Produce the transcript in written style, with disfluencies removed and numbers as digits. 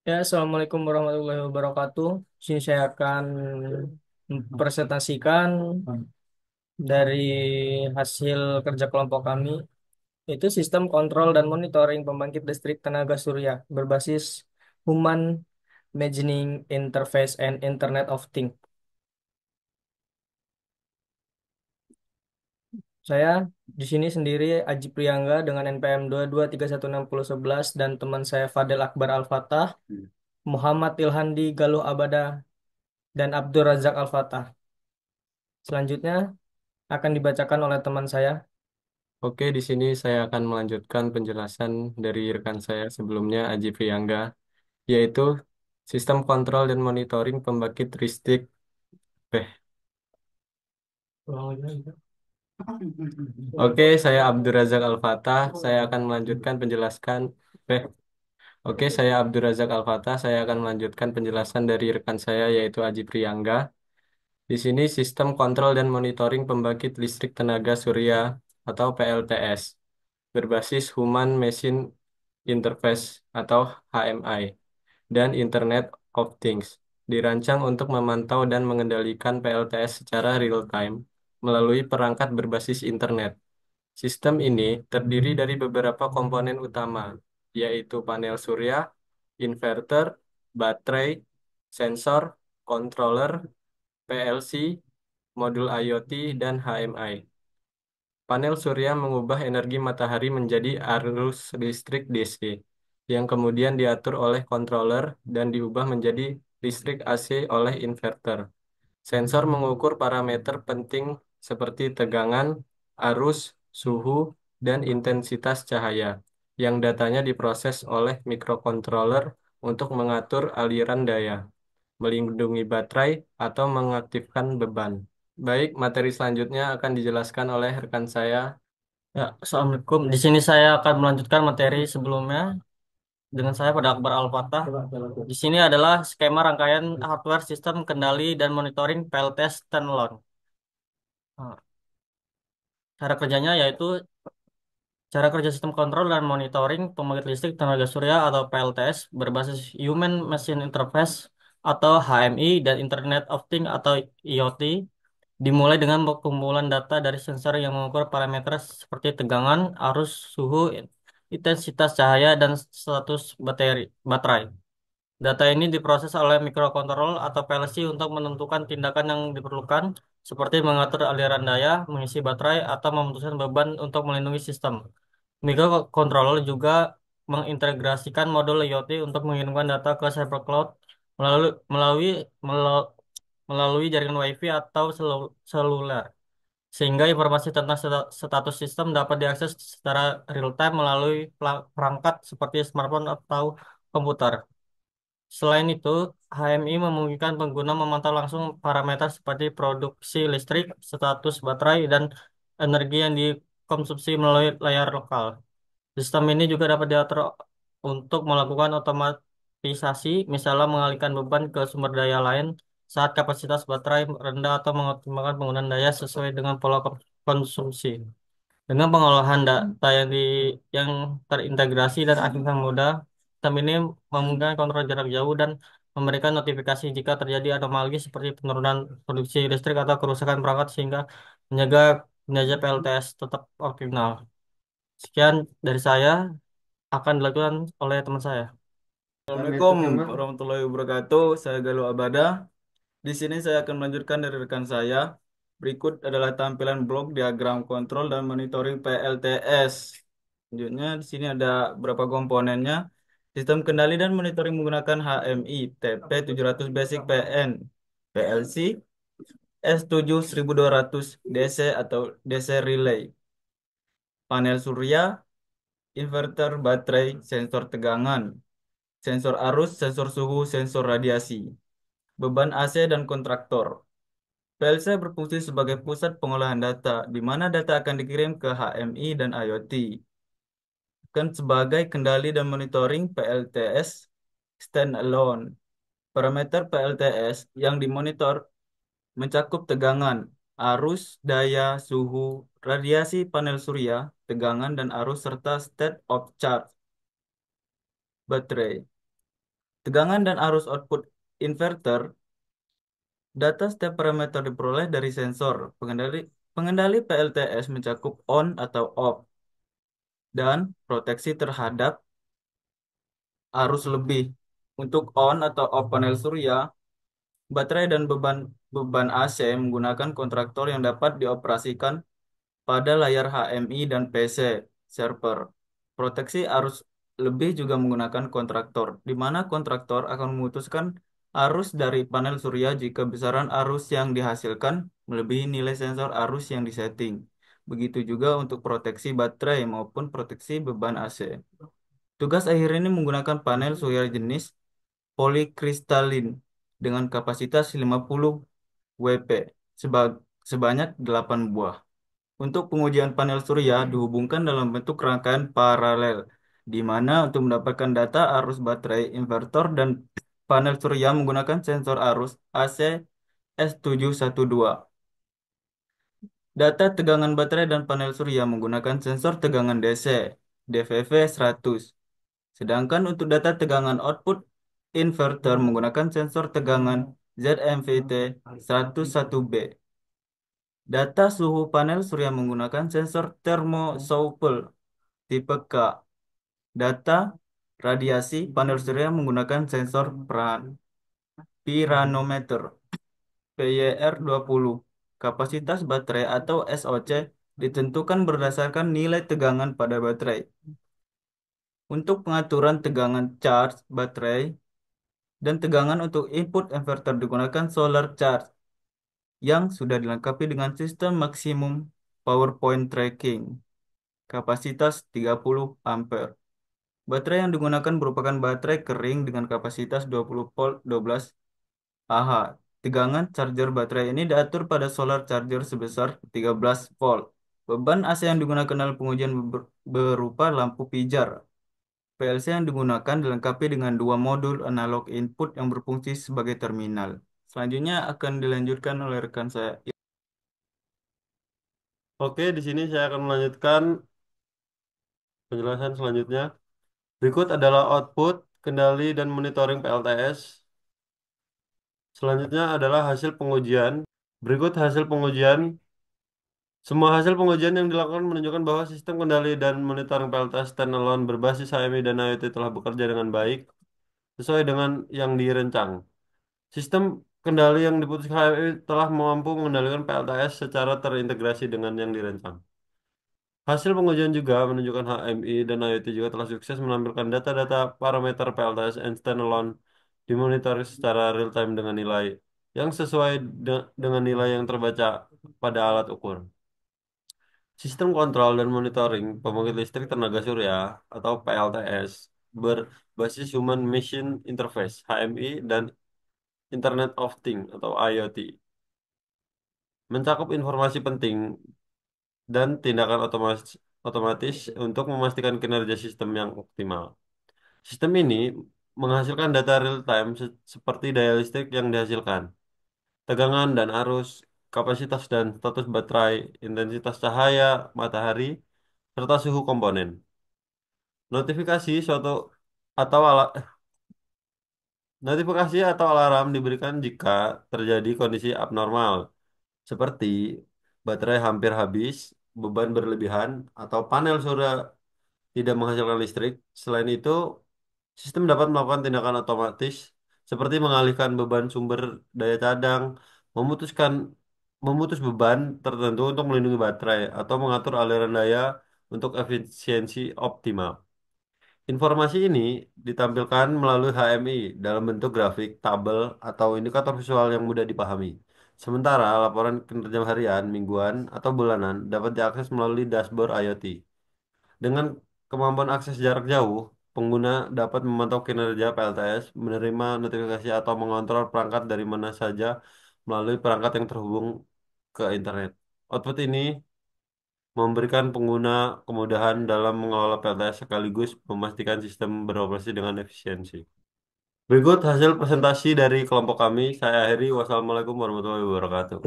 Ya, Assalamualaikum warahmatullahi wabarakatuh. Di sini saya akan mempresentasikan dari hasil kerja kelompok kami, yaitu sistem kontrol dan monitoring pembangkit listrik tenaga surya berbasis Human Imagining Interface and Internet of Things. Saya di sini sendiri Aji Priyangga dengan NPM 2231611 dan teman saya Fadel Akbar Al-Fatah, Muhammad Ilhandi Galuh Abada, dan Abdur Razak Al-Fatah. Selanjutnya akan dibacakan oleh teman saya. Oke, di sini saya akan melanjutkan penjelasan dari rekan saya sebelumnya, Aji Priyangga, yaitu sistem kontrol dan monitoring pembangkit listrik. Eh, Oke, saya Abdur Razak Al-Fatah. Saya akan melanjutkan penjelaskan. Eh, saya Abdur Razak Al-Fatah. Saya akan melanjutkan penjelasan dari rekan saya, yaitu Aji Priyangga. Di sini sistem kontrol dan monitoring pembangkit listrik tenaga surya atau PLTS berbasis Human Machine Interface atau HMI dan Internet of Things dirancang untuk memantau dan mengendalikan PLTS secara real-time melalui perangkat berbasis internet. Sistem ini terdiri dari beberapa komponen utama, yaitu panel surya, inverter, baterai, sensor, controller, PLC, modul IoT, dan HMI. Panel surya mengubah energi matahari menjadi arus listrik DC, yang kemudian diatur oleh controller dan diubah menjadi listrik AC oleh inverter. Sensor mengukur parameter penting seperti tegangan, arus, suhu, dan intensitas cahaya, yang datanya diproses oleh mikrokontroler untuk mengatur aliran daya, melindungi baterai, atau mengaktifkan beban. Baik, materi selanjutnya akan dijelaskan oleh rekan saya. Ya, Assalamualaikum. Di sini saya akan melanjutkan materi sebelumnya dengan saya pada Akbar Al-Fatah. Di sini adalah skema rangkaian hardware sistem kendali dan monitoring PLTS standalone. Nah, cara kerjanya yaitu cara kerja sistem kontrol dan monitoring pembangkit listrik tenaga surya atau PLTS berbasis Human Machine Interface atau HMI dan Internet of Things atau IoT dimulai dengan pengumpulan data dari sensor yang mengukur parameter seperti tegangan, arus, suhu, intensitas cahaya, dan status baterai. Data ini diproses oleh mikrokontrol atau PLC untuk menentukan tindakan yang diperlukan, seperti mengatur aliran daya, mengisi baterai, atau memutuskan beban untuk melindungi sistem. Mikrokontroller juga mengintegrasikan modul IoT untuk mengirimkan data ke server cloud melalui melalui mela- melalui jaringan WiFi atau seluler, sehingga informasi tentang status sistem dapat diakses secara real-time melalui perangkat seperti smartphone atau komputer. Selain itu, HMI memungkinkan pengguna memantau langsung parameter seperti produksi listrik, status baterai, dan energi yang dikonsumsi melalui layar lokal. Sistem ini juga dapat diatur untuk melakukan otomatisasi, misalnya mengalihkan beban ke sumber daya lain saat kapasitas baterai rendah atau mengoptimalkan penggunaan daya sesuai dengan pola konsumsi. Dengan pengolahan data yang terintegrasi dan akses yang mudah, sistem ini memungkinkan kontrol jarak jauh dan memberikan notifikasi jika terjadi anomali seperti penurunan produksi listrik atau kerusakan perangkat sehingga menjaga kinerja PLTS tetap optimal. Sekian dari saya, akan dilakukan oleh teman saya. Assalamualaikum warahmatullahi wabarakatuh. Saya Galuh Abada. Di sini saya akan melanjutkan dari rekan saya. Berikut adalah tampilan blok diagram kontrol dan monitoring PLTS. Selanjutnya di sini ada beberapa komponennya. Sistem kendali dan monitoring menggunakan HMI, TP700 Basic PN, PLC, S7 1200 DC atau DC Relay, panel surya, inverter, baterai, sensor tegangan, sensor arus, sensor suhu, sensor radiasi, beban AC dan kontraktor. PLC berfungsi sebagai pusat pengolahan data, di mana data akan dikirim ke HMI dan IoT. Kan sebagai kendali dan monitoring PLTS standalone. Parameter PLTS yang dimonitor mencakup tegangan, arus, daya, suhu, radiasi panel surya, tegangan dan arus serta state of charge baterai. Tegangan dan arus output inverter. Data setiap parameter diperoleh dari sensor. Pengendali PLTS mencakup on atau off dan proteksi terhadap arus lebih. Untuk on atau off panel surya, baterai dan beban beban AC menggunakan kontraktor yang dapat dioperasikan pada layar HMI dan PC server. Proteksi arus lebih juga menggunakan kontraktor, di mana kontraktor akan memutuskan arus dari panel surya jika besaran arus yang dihasilkan melebihi nilai sensor arus yang disetting. Begitu juga untuk proteksi baterai maupun proteksi beban AC. Tugas akhir ini menggunakan panel surya jenis polikristalin dengan kapasitas 50 WP sebanyak 8 buah. Untuk pengujian panel surya dihubungkan dalam bentuk rangkaian paralel, di mana untuk mendapatkan data arus baterai, inverter, dan panel surya menggunakan sensor arus AC S712. Data tegangan baterai dan panel surya menggunakan sensor tegangan DC DVV 100. Sedangkan untuk data tegangan output inverter menggunakan sensor tegangan ZMVT 101B. Data suhu panel surya menggunakan sensor thermosouple tipe K. Data radiasi panel surya menggunakan sensor piranometer PYR 20. Kapasitas baterai atau SOC ditentukan berdasarkan nilai tegangan pada baterai. Untuk pengaturan tegangan charge baterai dan tegangan untuk input inverter digunakan solar charge yang sudah dilengkapi dengan sistem maksimum power point tracking. Kapasitas 30 ampere. Baterai yang digunakan merupakan baterai kering dengan kapasitas 20 volt 12 Ah. Tegangan charger baterai ini diatur pada solar charger sebesar 13 volt. Beban AC yang digunakan dalam pengujian berupa lampu pijar. PLC yang digunakan dilengkapi dengan dua modul analog input yang berfungsi sebagai terminal. Selanjutnya akan dilanjutkan oleh rekan saya. Oke, di sini saya akan melanjutkan penjelasan selanjutnya. Berikut adalah output, kendali, dan monitoring PLTS. Selanjutnya adalah hasil pengujian. Berikut hasil pengujian. Semua hasil pengujian yang dilakukan menunjukkan bahwa sistem kendali dan monitoring PLTS standalone berbasis HMI dan IoT telah bekerja dengan baik sesuai dengan yang dirancang. Sistem kendali yang diputuskan HMI telah mampu mengendalikan PLTS secara terintegrasi dengan yang dirancang. Hasil pengujian juga menunjukkan HMI dan IoT juga telah sukses menampilkan data-data parameter PLTS and standalone dimonitor secara real-time dengan nilai yang sesuai dengan nilai yang terbaca pada alat ukur. Sistem kontrol dan monitoring pembangkit listrik tenaga surya atau PLTS berbasis Human Machine Interface HMI dan Internet of Things atau IoT. Mencakup informasi penting dan tindakan otomatis untuk memastikan kinerja sistem yang optimal. Sistem ini menghasilkan data real-time seperti daya listrik yang dihasilkan, tegangan dan arus, kapasitas dan status baterai, intensitas cahaya, matahari, serta suhu komponen. Notifikasi suatu atau ala, Notifikasi atau alarm diberikan jika terjadi kondisi abnormal, seperti baterai hampir habis, beban berlebihan, atau panel surya tidak menghasilkan listrik. Selain itu, sistem dapat melakukan tindakan otomatis seperti mengalihkan beban sumber daya cadang, memutuskan memutus beban tertentu untuk melindungi baterai, atau mengatur aliran daya untuk efisiensi optimal. Informasi ini ditampilkan melalui HMI dalam bentuk grafik, tabel, atau indikator visual yang mudah dipahami. Sementara laporan kinerja harian, mingguan, atau bulanan dapat diakses melalui dashboard IoT. Dengan kemampuan akses jarak jauh, pengguna dapat memantau kinerja PLTS, menerima notifikasi atau mengontrol perangkat dari mana saja melalui perangkat yang terhubung ke internet. Output ini memberikan pengguna kemudahan dalam mengelola PLTS sekaligus memastikan sistem beroperasi dengan efisiensi. Berikut hasil presentasi dari kelompok kami. Saya akhiri. Wassalamualaikum warahmatullahi wabarakatuh.